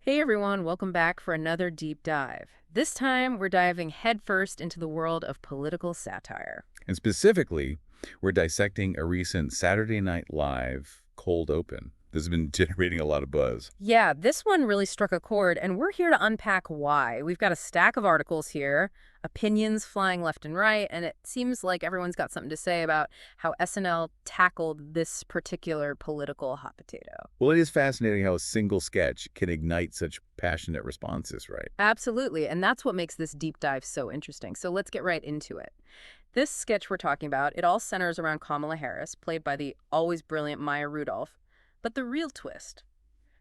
Hey everyone, welcome back for another deep dive. This time, we're diving headfirst into the world of political satire. And specifically, we're dissecting a recent Saturday Night Live cold open. This has been generating a lot of buzz. Yeah, this one really struck a chord, and we're here to unpack why. We've got a stack of articles here, opinions flying left and right, and it seems like everyone's got something to say about how SNL tackled this particular political hot potato. Well, it is fascinating how a single sketch can ignite such passionate responses, right? Absolutely, and that's what makes this deep dive so interesting. So let's get right into it. This sketch we're talking about, it all centers around Kamala Harris, played by the always brilliant Maya Rudolph. But the real twist,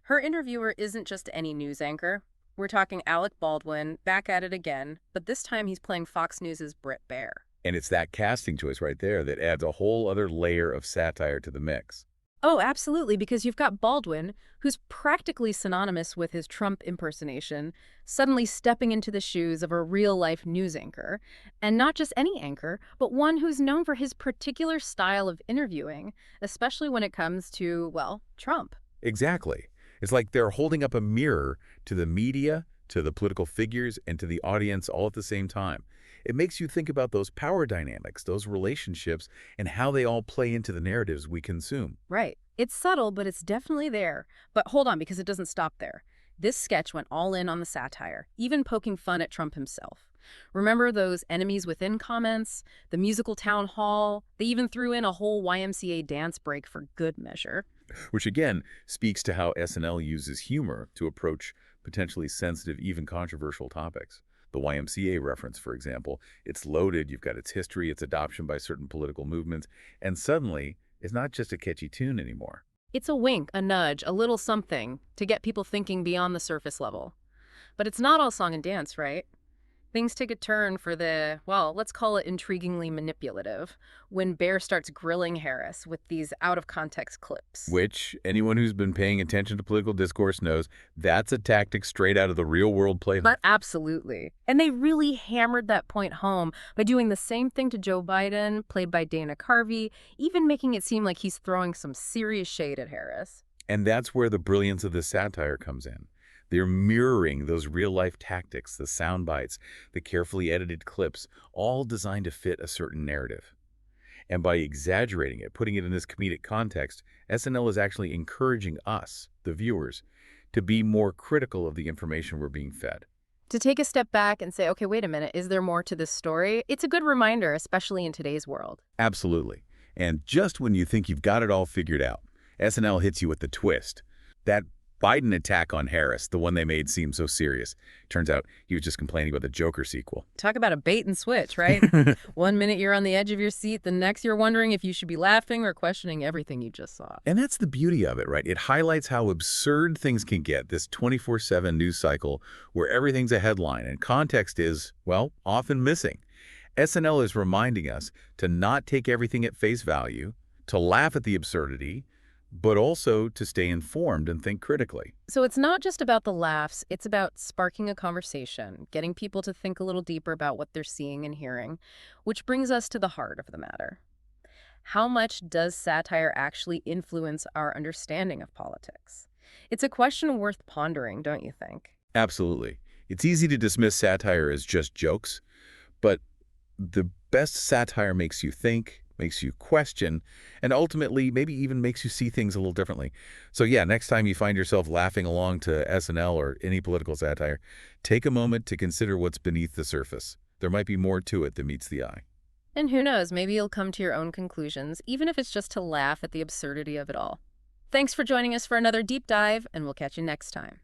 her interviewer isn't just any news anchor. We're talking Alec Baldwin, back at it again, but this time he's playing Fox News' Bret Baier. And it's that casting choice right there that adds a whole other layer of satire to the mix. Oh, absolutely, because you've got Baldwin, who's practically synonymous with his Trump impersonation, suddenly stepping into the shoes of a real-life news anchor. And not just any anchor, but one who's known for his particular style of interviewing, especially when it comes to, well, Trump. Exactly. It's like they're holding up a mirror to the media, to the political figures, and to the audience all at the same time. It makes you think about those power dynamics, those relationships, and how they all play into the narratives we consume. Right. It's subtle, but it's definitely there. But hold on, because it doesn't stop there. This sketch went all in on the satire, even poking fun at Trump himself. Remember those enemies within comments, the musical town hall? They even threw in a whole YMCA dance break for good measure. Which again speaks to how SNL uses humor to approach potentially sensitive, even controversial topics. The YMCA reference, for example, it's loaded, you've got its history, its adoption by certain political movements, and suddenly it's not just a catchy tune anymore. It's a wink, a nudge, a little something to get people thinking beyond the surface level. But it's not all song and dance, right? Things take a turn for the, well, let's call it intriguingly manipulative, when Bear starts grilling Harris with these out-of-context clips. Which, anyone who's been paying attention to political discourse knows, that's a tactic straight out of the real-world playbook. But absolutely. And they really hammered that point home by doing the same thing to Joe Biden, played by Dana Carvey, even making it seem like he's throwing some serious shade at Harris. And that's where the brilliance of this satire comes in. They're mirroring those real-life tactics, the sound bites, the carefully edited clips, all designed to fit a certain narrative. And by exaggerating it, putting it in this comedic context, SNL is actually encouraging us, the viewers, to be more critical of the information we're being fed. To take a step back and say, okay, wait a minute, is there more to this story? It's a good reminder, especially in today's world. Absolutely. And just when you think you've got it all figured out, SNL hits you with the twist. That Biden attack on Harris, the one they made seem so serious. Turns out he was just complaining about the Joker sequel. Talk about a bait and switch, right? One minute you're on the edge of your seat, the next you're wondering if you should be laughing or questioning everything you just saw. And that's the beauty of it, right? It highlights how absurd things can get, this 24/7 news cycle where everything's a headline and context is, well, often missing. SNL is reminding us to not take everything at face value, to laugh at the absurdity, but also to stay informed and think critically. So it's not just about the laughs, it's about sparking a conversation, getting people to think a little deeper about what they're seeing and hearing, which brings us to the heart of the matter. How much does satire actually influence our understanding of politics? It's a question worth pondering, don't you think? Absolutely. It's easy to dismiss satire as just jokes, but the best satire makes you think, makes you question, and ultimately maybe even makes you see things a little differently. So yeah, next time you find yourself laughing along to SNL or any political satire, take a moment to consider what's beneath the surface. There might be more to it than meets the eye. And who knows, maybe you'll come to your own conclusions, even if it's just to laugh at the absurdity of it all. Thanks for joining us for another deep dive, and we'll catch you next time.